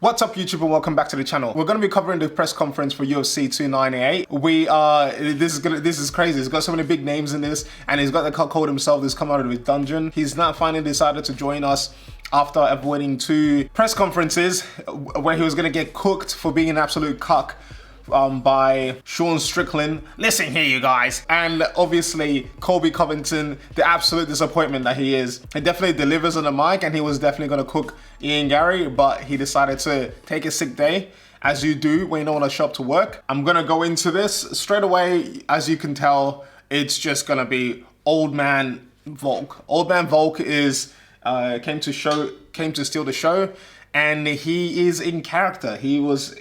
What's up YouTube and welcome back to the channel. We're going to be covering the press conference for UFC 298. This is crazy. It's got so many big names in this, and he's got the cuckold himself that's come out of his dungeon. He's now finally decided to join us after avoiding two press conferences where he was going to get cooked for being an absolute cuck by Sean Strickland. Listen here, you guys. And obviously, Colby Covington, the absolute disappointment that he is. He definitely delivers on the mic, and he was definitely going to cook Ian Gary, but he decided to take a sick day, as you do when you don't want to show up to work. I'm going to go into this straight away. As you can tell, it's just going to be Old Man Volk. Old Man Volk is came to steal the show, and he is in character. He was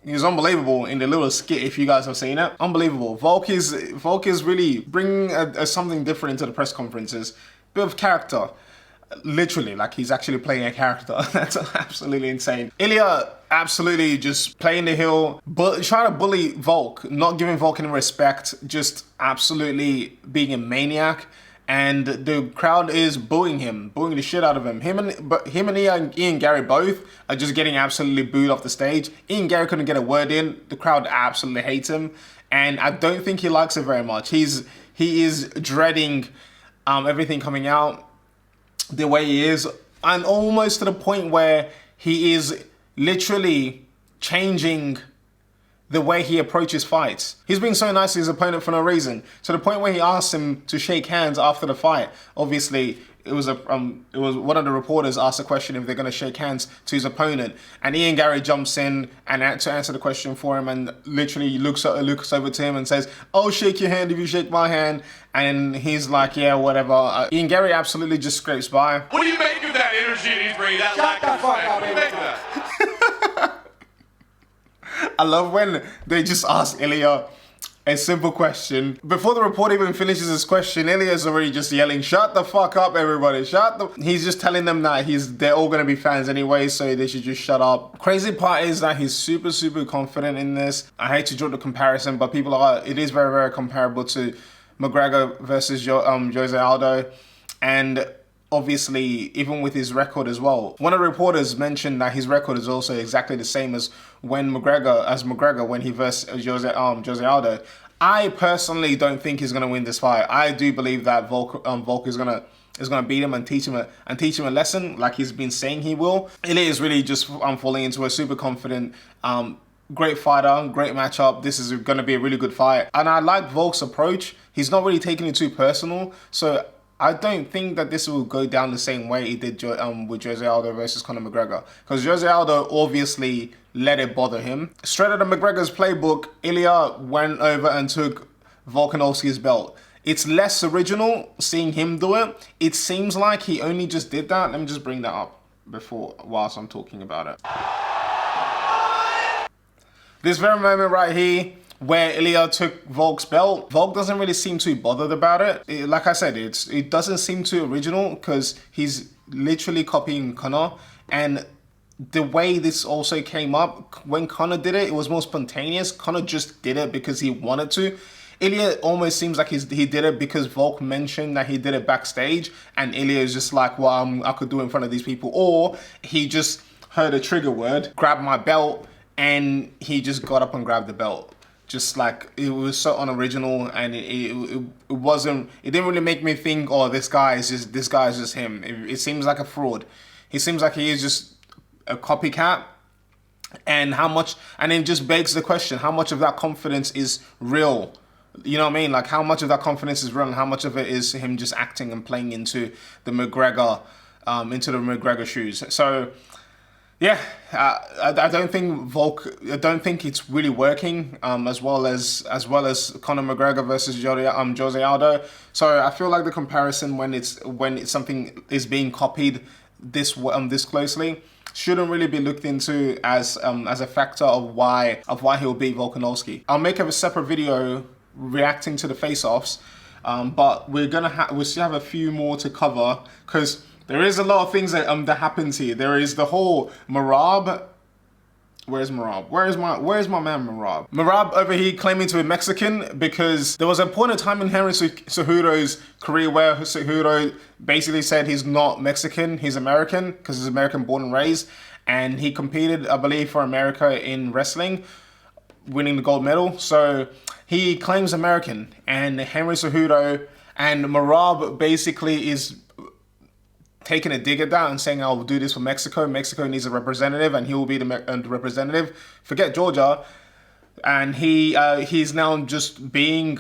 unbelievable in the little skit, if you guys have seen it. Unbelievable. Volk is really bringing something different into the press conferences. Bit of character. Literally, like he's actually playing a character. That's absolutely insane. Ilia absolutely just playing the heel, but trying to bully Volk, not giving Volk any respect, just absolutely being a maniac. And the crowd is booing the shit out of him. Him and Ian Gary both are just getting absolutely booed off the stage. Ian Gary couldn't get a word in. The crowd absolutely hates him, and I don't think he likes it very much. He is dreading everything coming out the way he is, and almost to the point where he is literally changing the way he approaches fights. He's being so nice to his opponent for no reason, to the point where he asked him to shake hands after the fight. Obviously, it was one of the reporters asked a question if they're going to shake hands to his opponent, and Ian Gary jumps in and to answer the question for him, and literally looks over to him and says, "I'll shake your hand if you shake my hand." And he's like, "Yeah, whatever." Ian Gary absolutely just scrapes by. What do you make of that energy he's bringing? That lack of respect? What do you make of that? I love when they just ask Ilia a simple question. Before the reporter even finishes his question, Ilia's already just yelling, "Shut the fuck up, everybody, shut the..." He's just telling them that they're all gonna be fans anyway, so they should just shut up. Crazy part is that he's super, super confident in this. I hate to draw the comparison, but it is very, very comparable to McGregor versus Jose Aldo. And obviously, even with his record as well. One of the reporters mentioned that his record is also exactly the same as McGregor when he versed Jose Aldo. I personally don't think he's gonna win this fight. I do believe that Volk is gonna beat him and teach him a lesson, like he's been saying he will. Ilia is really just falling into a super confident, great fighter, great matchup. This is gonna be a really good fight, and I like Volk's approach. He's not really taking it too personal, so I don't think that this will go down the same way it did with Jose Aldo versus Conor McGregor. Because Jose Aldo obviously let it bother him. Straight out of McGregor's playbook, Ilia went over and took Volkanovski's belt. It's less original seeing him do it. It seems like he only just did that. Let me just bring that up whilst I'm talking about it. This very moment right here, where Ilia took Volk's belt, Volk doesn't really seem too bothered about it. Like I said, it doesn't seem too original because he's literally copying Conor. And the way this also came up, when Conor did it, it was more spontaneous. Conor just did it because he wanted to. Ilia almost seems like he did it because Volk mentioned that he did it backstage, and Ilia is just like, well, I could do it in front of these people. Or he just heard a trigger word, grabbed my belt, and he just got up and grabbed the belt. Just like, it was so unoriginal, and it didn't really make me think, oh, this guy is just him. It seems like a fraud. He seems like he is just a copycat. And it just begs the question, how much of that confidence is real? You know what I mean? Like, how much of that confidence is real, and how much of it is him just acting and playing into the McGregor shoes? So yeah, I don't think it's really working as well as Conor McGregor versus Jose Aldo. So I feel like the comparison when something is being copied this closely shouldn't really be looked into as a factor of why he'll beat Volkanovski. I'll make a separate video reacting to the face-offs, but we still have a few more to cover because there is a lot of things that happens here. There is the whole Merab. Where's Merab? Where's my man Merab? Merab over here claiming to be Mexican because there was a point in time in Henry Cejudo's career where Cejudo basically said he's not Mexican, he's American because he's American born and raised. and he competed, I believe, for America in wrestling, winning the gold medal. So he claims American, and Henry Cejudo and Merab basically is taking a dig at that and saying, I'll do this for Mexico. Mexico needs a representative, and he will be the representative. Forget Georgia. And he's now just doing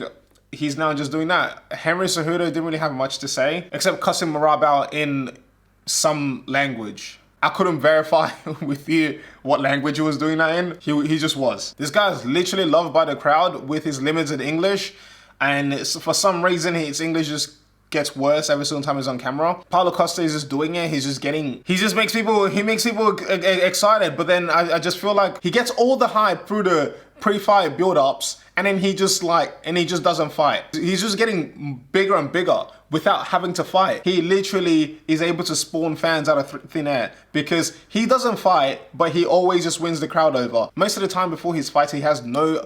that. Henry Cejudo didn't really have much to say, except cussing Merab out in some language. I couldn't verify with you what language he was doing that in. He just was. This guy's literally loved by the crowd with his limited English, and for some reason his English just gets worse every single time he's on camera. Paulo Costa is just doing it. He makes people excited, but then I just feel like he gets all the hype through the pre-fight build-ups, and then he just doesn't fight. He's just getting bigger and bigger without having to fight. He literally is able to spawn fans out of thin air because he doesn't fight, but he always just wins the crowd over. Most of the time before his fights, he has no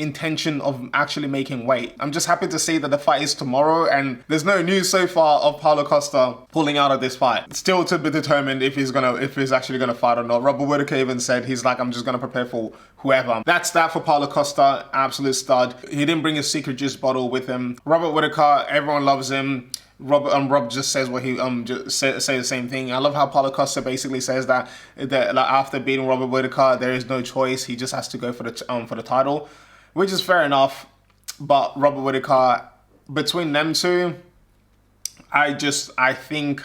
intention of actually making weight. I'm just happy to see that the fight is tomorrow, and there's no news so far of Paulo Costa pulling out of this fight. It's still to be determined if he's actually gonna fight or not. Robert Whittaker even said he's like, I'm just gonna prepare for whoever. That's that for Paulo Costa, absolute stud. He didn't bring his secret juice bottle with him. Robert Whittaker, everyone loves him. Rob just says what he say the same thing. I love how Paulo Costa basically says that like, after beating Robert Whittaker, there is no choice. He just has to go for the title, which is fair enough. But Robert Whittaker, between them two, I think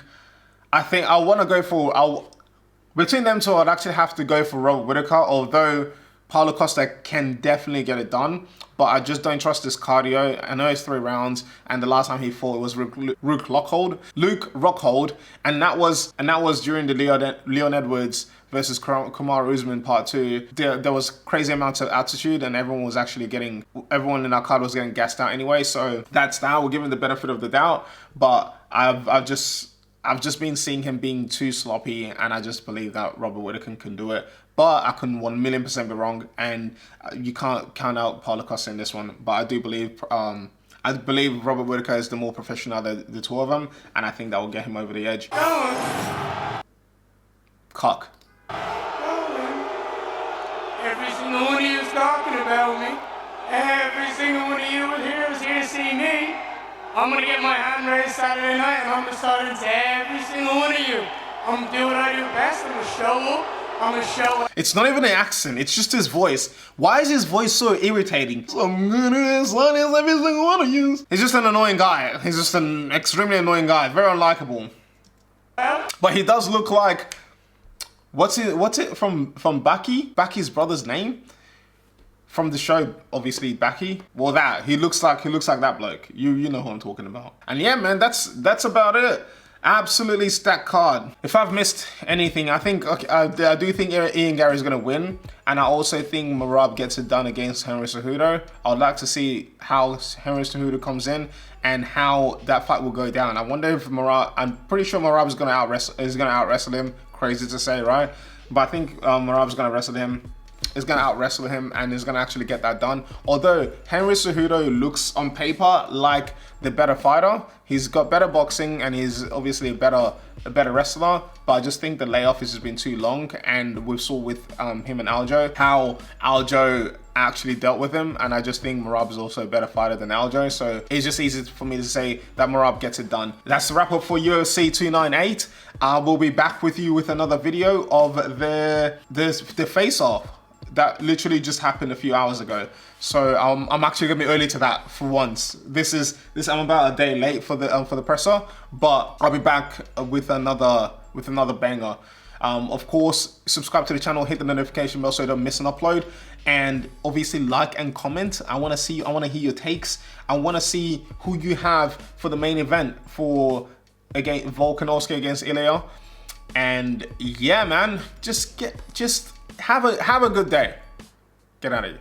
I want to go for. Between them two, I'd actually have to go for Robert Whittaker, although Paulo Costa can definitely get it done. But I just don't trust this cardio. I know it's 3 rounds, and the last time he fought, it was Luke Rockhold, and that was during the Leon Edwards versus Kamaru Usman part 2. There was crazy amounts of altitude, and everyone in our card was getting gassed out anyway. So that's that. We'll give him the benefit of the doubt, but I've just been seeing him being too sloppy, and I just believe that Robert Whittaker can do it. But I can 1,000,000% be wrong, and you can't count out Paulo Costa in this one. But I do believe Robert Whittaker is the more professional of the two of them, and I think that will get him over the edge. Cock. Every single one of you is talking about me. Every single one of you here is here to see me. I'm gonna get my hand raised Saturday night, and I'm gonna start into every single one of you. I'm gonna do what I do best. I'm gonna show up. I'm gonna show up. It's not even an accent, it's just his voice. Why is his voice so irritating? So I'm gonna silence every single one of you. He's just an annoying guy. He's just an extremely annoying guy, very unlikable. But he does look like, what's it from Baki? Baki's brother's name? From the show, obviously, Baki. Well, he looks like that bloke. You know who I'm talking about. And yeah, man, that's about it. Absolutely stacked card. If I've missed anything, I do think Ian Gary's gonna win, and I also think Merab gets it done against Henry Cejudo. I'd like to see how Henry Cejudo comes in and how that fight will go down. I wonder if Merab. I'm pretty sure Merab is gonna out wrestle him. Crazy to say, right? But I think Merab's gonna wrestle him. Is going to out-wrestle him and is going to actually get that done. Although Henry Cejudo looks on paper like the better fighter. He's got better boxing and he's obviously a better wrestler. But I just think the layoff has just been too long. And we saw with him and Aljo how Aljo actually dealt with him. And I just think Merab is also a better fighter than Aljo. So it's just easy for me to say that Merab gets it done. That's the wrap up for UFC 298. We'll be back with you with another video of the face-off that literally just happened a few hours ago. So I'm actually gonna be early to that for once. I'm about a day late for the presser, but I'll be back with another banger. Of course, subscribe to the channel, hit the notification bell so you don't miss an upload, and obviously like and comment. I want to hear your takes. I want to see who you have for the main event for Volkanovski against Ilia. And yeah, man, just have a good day. Get out of here.